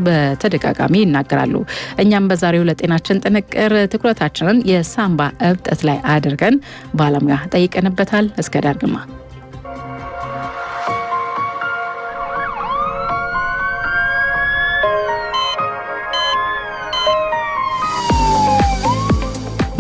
በተደጋጋሚ ይናገራሉ። እኛም በዛሬው ለጤናችን ጥንቅር ትኩረታችንን የሳምባ እብጠት ላይ አድርገን ባለሙያ ጠይቀንበታል። እስከ ዳርግማ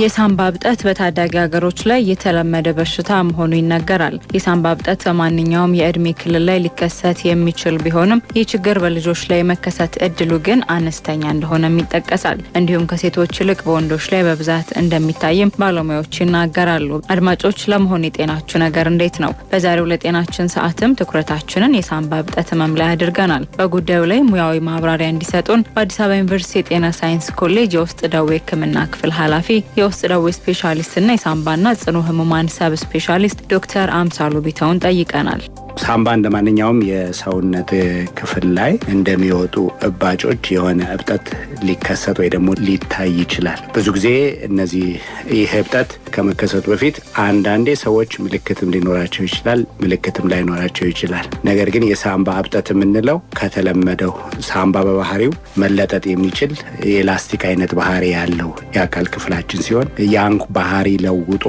የሳምባ እብጠት በታዳጊ ሀገሮች ላይ የተለመደ በሽታ መሆኑ ይነገራል። የሳምባ እብጠት በማንኛውም የእድሜ ክልል ላይ ሊከሰት የሚችል ቢሆንም ይህ ችግር በልጆች ላይ መከሰት እድሉ ግን አነስተኛ እንደሆነም ይጠቀሳል። እንዲሁም ከሴቶች ይልቅ በወንዶች ላይ በብዛት እንደሚታይም ባለሙያዎች ይናገራሉ። አድማጮች፣ ለመሆኑ የጤናችሁ ነገር እንዴት ነው? በዛሬው ለጤናችን ሰዓትም ትኩረታችንን የሳምባ እብጠት ህመም ላይ አድርገናል። በጉዳዩ ላይ ሙያዊ ማብራሪያ እንዲሰጡን በአዲስ አበባ ዩኒቨርሲቲ የጤና ሳይንስ ኮሌጅ የውስጥ ደዌ ሕክምና ክፍል ኃላፊ የውስጥ ደዌ ስፔሻሊስትና የሳምባና ጽኑ ህሙማን ሰብ ስፔሻሊስት ዶክተር አምሳሉ ቢተውን ጠይቀናል። ሳምባ እንደማንኛውም የሰውነት ክፍል ላይ እንደሚወጡ እባጮች የሆነ እብጠት ሊከሰት ወይ ደግሞ ሊታይ ይችላል። ብዙ ጊዜ ይህ እብጠት ከመከሰቱ በፊት አንዳንዴ ሰዎች ምልክትም ሊኖራቸው ይችላል፣ ምልክትም ላይኖራቸው ይችላል። ነገር ግን የሳምባ እብጠት የምንለው ከተለመደው ሳምባ በባህሪው መለጠጥ የሚችል የላስቲክ አይነት ባህሪ ያለው የአካል ክፍላችን ሲሆን ያን ባህሪ ለውጦ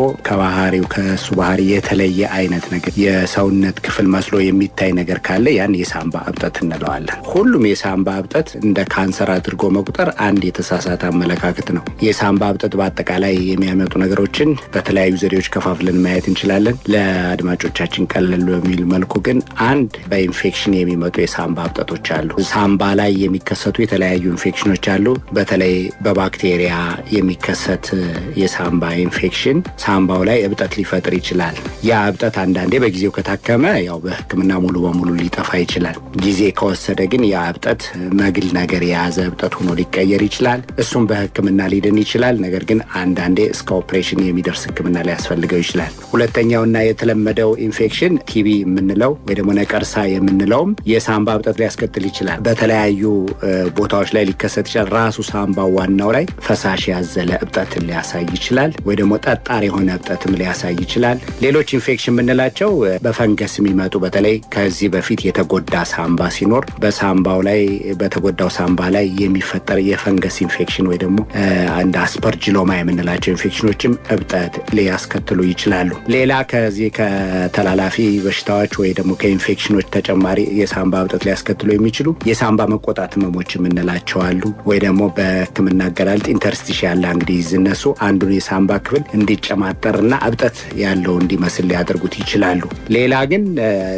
ከሱ ባህሪ የተለየ አይነት ነገር የሰውነት ክፍል መስሎ የሚታይ ነገር ካለ ያን የሳምባ እብጠት እንለዋለን። ሁሉም የሳምባ እብጠት እንደ ካንሰር አድርጎ መቁጠር አንድ የተሳሳተ አመለካከት ነው። የሳምባ እብጠት በአጠቃላይ የሚያመጡ ነገሮችን በተለያዩ ዘዴዎች ከፋፍለን ማየት እንችላለን። ለአድማጮቻችን ቀለል በሚል መልኩ ግን አንድ በኢንፌክሽን የሚመጡ የሳምባ እብጠቶች አሉ። ሳምባ ላይ የሚከሰቱ የተለያዩ ኢንፌክሽኖች አሉ። በተለይ በባክቴሪያ የሚከሰት የሳምባ ኢንፌክሽን ሳምባው ላይ እብጠት ሊፈጥር ይችላል። ያ እብጠት አንዳንዴ በጊዜው ከታከመ በሕክምና ሙሉ በሙሉ ሊጠፋ ይችላል። ጊዜ ከወሰደ ግን ያ እብጠት መግል ነገር የያዘ እብጠት ሆኖ ሊቀየር ይችላል። እሱም በሕክምና ሊድን ይችላል። ነገር ግን አንዳንዴ እስከ ኦፕሬሽን የሚደርስ ሕክምና ሊያስፈልገው ይችላል። ሁለተኛውና የተለመደው ኢንፌክሽን ቲቢ የምንለው ወይ ደግሞ ነቀርሳ የምንለውም የሳምባ እብጠት ሊያስከትል ይችላል። በተለያዩ ቦታዎች ላይ ሊከሰት ይችላል። ራሱ ሳምባ ዋናው ላይ ፈሳሽ ያዘለ እብጠትን ሊያሳይ ይችላል፣ ወይ ደግሞ ጠጣር የሆነ እብጠትም ሊያሳይ ይችላል። ሌሎች ኢንፌክሽን የምንላቸው በፈንገስ የሚመጡ በተለይ ከዚህ በፊት የተጎዳ ሳምባ ሲኖር በተጎዳው ሳምባ ላይ የሚፈጠር የፈንገስ ኢንፌክሽን ወይ ደግሞ እንደ አስፐርጅሎማ የምንላቸው ኢንፌክሽኖችም እብጠት ሊያስከትሉ ይችላሉ። ሌላ ከዚህ ከተላላፊ በሽታዎች ወይ ደግሞ ከኢንፌክሽኖች ተጨማሪ የሳምባ እብጠት ሊያስከትሉ የሚችሉ የሳምባ መቆጣት ህመሞች የምንላቸው አሉ። ወይ ደግሞ በሕክምና አገላለጥ ኢንተርስቲሻል ላንግ ዲዚዝ እነሱ አንዱን የሳምባ ክፍል እንዲጨማጠርና እብጠት ያለው እንዲመስል ሊያደርጉት ይችላሉ። ሌላ ግን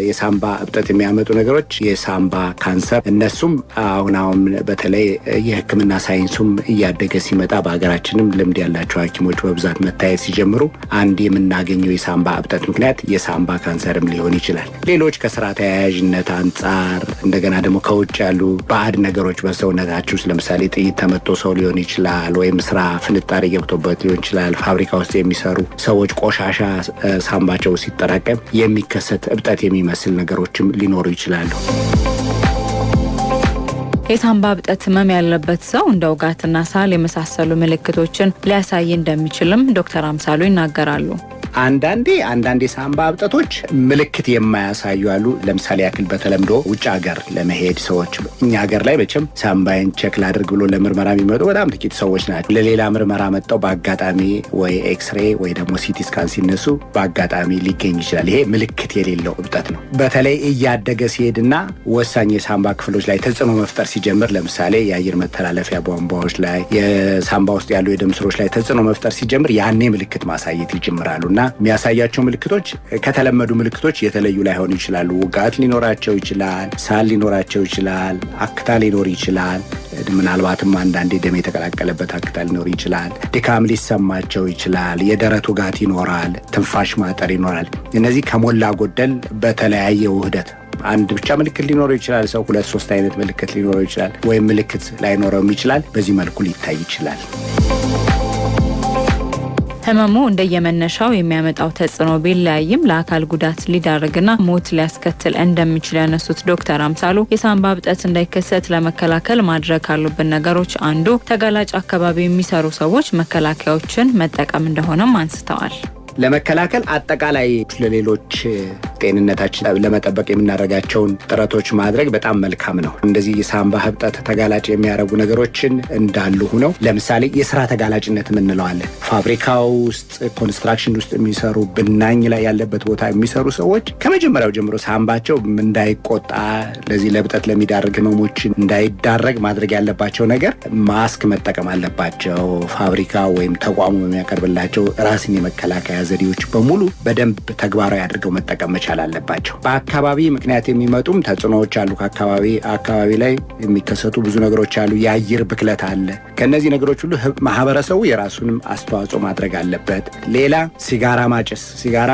የሳምባ እብጠት የሚያመጡ ነገሮች የሳምባ ካንሰር፣ እነሱም አሁን በተለይ የሕክምና ሳይንሱም እያደገ ሲመጣ በሀገራችንም ልምድ ያላቸው ሐኪሞች በብዛት መታየት ሲጀምሩ አንድ የምናገኘው የሳምባ እብጠት ምክንያት የሳምባ ካንሰርም ሊሆን ይችላል። ሌሎች ከስራ ተያያዥነት አንጻር እንደገና ደግሞ ከውጭ ያሉ ባዕድ ነገሮች በሰውነታችሁ ለምሳሌ ጥይት ተመቶ ሰው ሊሆን ይችላል፣ ወይም ስራ ፍንጣሪ ገብቶበት ሊሆን ይችላል። ፋብሪካ ውስጥ የሚሰሩ ሰዎች ቆሻሻ ሳምባቸው ሲጠራቀም የሚከሰት እብጠት የሚመስል ነገሮችም ሊኖሩ ይችላሉ። የሳምባ እብጠት ህመም ያለበት ሰው እንደ ውጋትና ሳል የመሳሰሉ ምልክቶችን ሊያሳይ እንደሚችልም ዶክተር አምሳሉ ይናገራሉ። አንዳንዴ የሳምባ እብጠቶች ምልክት የማያሳዩ አሉ። ለምሳሌ ያክል በተለምዶ ውጭ ሀገር ለመሄድ ሰዎች እኛ ሀገር ላይ መቼም ሳምባይን ቼክ ላድርግ ብሎ ለምርመራ የሚመጡ በጣም ጥቂት ሰዎች ናቸው። ለሌላ ምርመራ መጥተው በአጋጣሚ ወይ ኤክስሬ ወይ ደግሞ ሲቲ ስካን ሲነሱ በአጋጣሚ ሊገኝ ይችላል። ይሄ ምልክት የሌለው እብጠት ነው። በተለይ እያደገ ሲሄድና ወሳኝ የሳምባ ክፍሎች ላይ ተጽዕኖ መፍጠር ሲጀምር፣ ለምሳሌ የአየር መተላለፊያ ቧንቧዎች ላይ፣ የሳምባ ውስጥ ያሉ የደም ስሮች ላይ ተጽዕኖ መፍጠር ሲጀምር ያኔ ምልክት ማሳየት ይጀምራሉና የሚያሳያቸው ምልክቶች ከተለመዱ ምልክቶች የተለዩ ላይሆኑ ይችላሉ። ውጋት ሊኖራቸው ይችላል፣ ሳል ሊኖራቸው ይችላል፣ አክታ ሊኖር ይችላል። ምናልባትም አንዳንዴ ደም የተቀላቀለበት አክታ ሊኖር ይችላል። ድካም ሊሰማቸው ይችላል። የደረት ውጋት ይኖራል። ትንፋሽ ማጠር ይኖራል። እነዚህ ከሞላ ጎደል በተለያየ ውህደት አንድ ብቻ ምልክት ሊኖረው ይችላል። ሰው 2-3 አይነት ምልክት ሊኖረው ይችላል፣ ወይም ምልክት ላይኖረውም ይችላል። በዚህ መልኩ ሊታይ ይችላል። ህመሙ እንደየመነሻው የሚያመጣው ተጽዕኖ ቢለያይም ለአካል ጉዳት ሊዳርግና ሞት ሊያስከትል እንደሚችል ያነሱት ዶክተር አምሳሉ የሳምባ እብጠት እንዳይከሰት ለመከላከል ማድረግ ካሉብን ነገሮች አንዱ ተጋላጭ አካባቢ የሚሰሩ ሰዎች መከላከያዎችን መጠቀም እንደሆነም አንስተዋል። ለመከላከል አጠቃላይ ለሌሎች ጤንነታችን ለመጠበቅ የምናደርጋቸውን ጥረቶች ማድረግ በጣም መልካም ነው። እንደዚህ የሳምባ ህብጠት ተጋላጭ የሚያደርጉ ነገሮችን እንዳሉ ሆነው ለምሳሌ የስራ ተጋላጭነት የምንለዋለን። ፋብሪካው ውስጥ ኮንስትራክሽን ውስጥ የሚሰሩ ብናኝ ላይ ያለበት ቦታ የሚሰሩ ሰዎች ከመጀመሪያው ጀምሮ ሳምባቸው እንዳይቆጣ ለዚህ ለህብጠት ለሚዳርግ ህመሞችን እንዳይዳረግ ማድረግ ያለባቸው ነገር ማስክ መጠቀም አለባቸው። ፋብሪካ ወይም ተቋሙ የሚያቀርብላቸው ራስን የመከላከያ ዘዴዎች በሙሉ በደንብ ተግባራዊ አድርገው መጠቀም መቻል አለባቸው። በአካባቢ ምክንያት የሚመጡም ተጽዕኖዎች አሉ። አካባቢ ላይ የሚከሰቱ ብዙ ነገሮች አሉ። የአየር ብክለት አለ። ከነዚህ ነገሮች ሁሉ ማህበረሰቡ የራሱንም አስተዋጽኦ ማድረግ አለበት። ሌላ ሲጋራ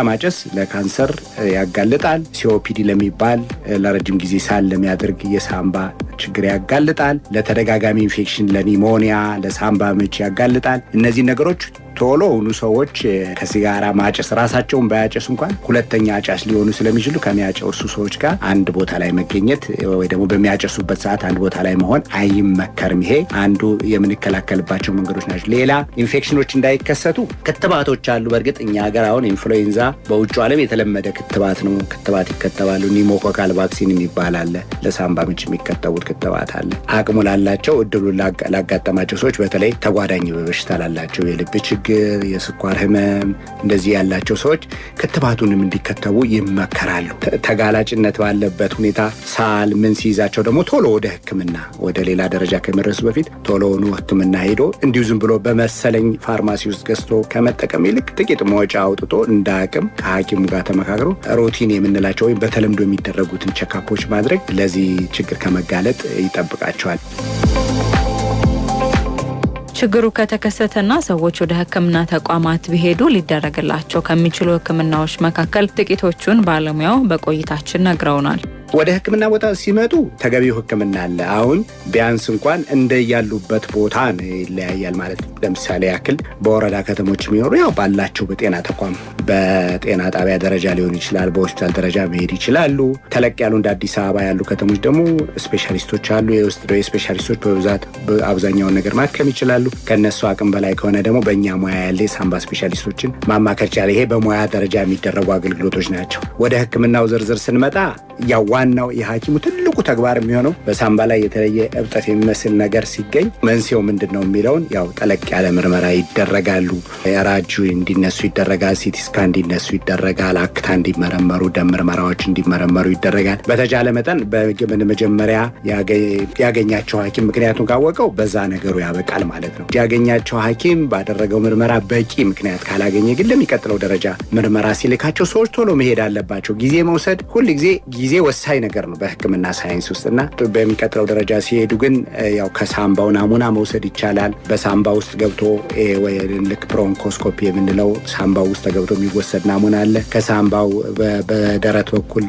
ማጨስ ለካንሰር ያጋልጣል። ሲኦፒዲ ለሚባል ለረጅም ጊዜ ሳል ለሚያደርግ የሳምባ ችግር ያጋልጣል። ለተደጋጋሚ ኢንፌክሽን፣ ለኒሞኒያ፣ ለሳምባ ምች ያጋልጣል። እነዚህ ነገሮች ቶሎ ሆኑ ሰዎች ከሲጋራ ማጨስ ራሳቸውን ባያጨሱ እንኳን ሁለተኛ አጫሽ ሊሆኑ ስለሚችሉ ከሚያጨሱ ሰዎች ጋር አንድ ቦታ ላይ መገኘት ወይ ደግሞ በሚያጨሱበት ሰዓት አንድ ቦታ ላይ መሆን አይመከርም። ይሄ አንዱ የምንከላከልባቸው መንገዶች ናቸው። ሌላ ኢንፌክሽኖች እንዳይከሰቱ ክትባቶች አሉ። በእርግጥ እኛ ሀገር አሁን ኢንፍሉዌንዛ በውጭ ዓለም የተለመደ ክትባት ነው። ክትባት ይከተባሉ። ኒሞኮካል ቫክሲን የሚባል አለ። ለሳምባ ምች የሚከተቡት ክትባት አለ። አቅሙ ላላቸው እድሉ ላጋጠማቸው ሰዎች በተለይ ተጓዳኝ በሽታ ላላቸው የልብ ችግር፣ የስኳር ህመም እንደዚህ ያላቸው ሰዎች ክትባቱንም እንዲከተቡ ይመከራሉ። ተጋላጭነት ባለበት ሁኔታ ሳል ምን ሲይዛቸው ደግሞ ቶሎ ወደ ሕክምና ወደ ሌላ ደረጃ ከመድረሱ በፊት ቶሎ ሕክምና ሄዶ እንዲሁ ዝም ብሎ በመሰለኝ ፋርማሲ ውስጥ ገዝቶ ከመጠቀም ይልቅ ጥቂት መውጫ አውጥቶ እንደ አቅም ከሐኪሙ ጋር ተመካክሮ ሩቲን የምንላቸው ወይም በተለምዶ የሚደረጉትን ቼክአፖች ማድረግ ለዚህ ችግር ከመጋለጥ ይጠብቃቸዋል። ችግሩ ከተከሰተና ሰዎች ወደ ህክምና ተቋማት ቢሄዱ ሊደረግላቸው ከሚችሉ ህክምናዎች መካከል ጥቂቶቹን ባለሙያው በቆይታችን ነግረውናል። ወደ ህክምና ቦታ ሲመጡ ተገቢው ህክምና አለ። አሁን ቢያንስ እንኳን እንደያሉበት ቦታ ነው ይለያያል ማለት ነው። ለምሳሌ ያክል በወረዳ ከተሞች የሚኖሩ ያው ባላቸው በጤና ተቋም በጤና ጣቢያ ደረጃ ሊሆን ይችላል፣ በሆስፒታል ደረጃ መሄድ ይችላሉ። ተለቅ ያሉ እንደ አዲስ አበባ ያሉ ከተሞች ደግሞ ስፔሻሊስቶች አሉ። የውስጥ ደዌ ስፔሻሊስቶች በብዛት አብዛኛውን ነገር ማከም ይችላሉ። ከነሱ አቅም በላይ ከሆነ ደግሞ በእኛ ሙያ ያለ የሳምባ ስፔሻሊስቶችን ማማከር ይችላል። ይሄ በሙያ ደረጃ የሚደረጉ አገልግሎቶች ናቸው። ወደ ህክምናው ዝርዝር ስንመጣ ያው ዋናው የሐኪሙ ትልቁ ተግባር የሚሆነው በሳምባ ላይ የተለየ እብጠት የሚመስል ነገር ሲገኝ መንስኤው ምንድን ነው የሚለውን ያው ጠለቅ ያለ ምርመራ ይደረጋሉ። ራጁ እንዲነሱ ይደረጋል። ሲቲ ስካን እንዲነሱ ይደረጋል። አክታ እንዲመረመሩ፣ ደም ምርመራዎች እንዲመረመሩ ይደረጋል። በተቻለ መጠን በመጀመሪያ ያገኛቸው ሐኪም ምክንያቱን ካወቀው በዛ ነገሩ ያበቃል ማለት ነው። ያገኛቸው ሐኪም ባደረገው ምርመራ በቂ ምክንያት ካላገኘ ግን ለሚቀጥለው ደረጃ ምርመራ ሲልካቸው ሰዎች ቶሎ መሄድ አለባቸው። ጊዜ መውሰድ ጊዜ ወሳኝ ነገር ነው በህክምና ሳይንስ ውስጥና በሚቀጥለው ደረጃ ሲሄዱ ግን ያው ከሳምባው ናሙና መውሰድ ይቻላል። በሳምባ ውስጥ ገብቶ ልክ ብሮንኮስኮፒ የምንለው ሳምባው ውስጥ ገብቶ የሚወሰድ ናሙና አለ። ከሳምባው በደረት በኩል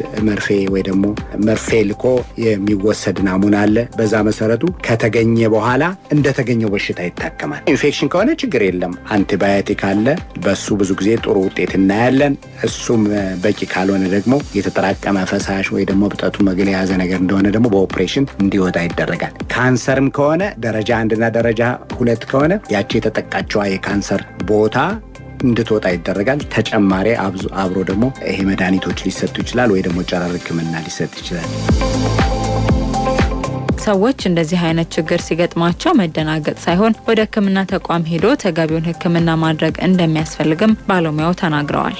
መርፌ ልኮ የሚወሰድ ናሙና አለ። በዛ መሰረቱ ከተገኘ በኋላ እንደተገኘው በሽታ ይታከማል። ኢንፌክሽን ከሆነ ችግር የለም፣ አንቲባዮቲክ አለ። በሱ ብዙ ጊዜ ጥሩ ውጤት እናያለን። እሱም በቂ ካልሆነ ደግሞ የተጠራቀመ ፈሳሽ ወይ ደግሞ እብጠቱ መግል የያዘ ነገር እንደሆነ ደግሞ በኦፕሬሽን እንዲወጣ ይደረጋል። ካንሰርም ከሆነ ደረጃ 1 እና ደረጃ 2 ከሆነ ያቺ የተጠቃቸዋ የካንሰር ቦታ እንድትወጣ ይደረጋል። ተጨማሪ አብሮ ደግሞ ይሄ መድኃኒቶች ሊሰጡ ይችላል ወይ ደግሞ ጨረር ህክምና ሊሰጥ ይችላል። ሰዎች እንደዚህ አይነት ችግር ሲገጥማቸው መደናገጥ ሳይሆን ወደ ህክምና ተቋም ሄዶ ተገቢውን ህክምና ማድረግ እንደሚያስፈልግም ባለሙያው ተናግረዋል።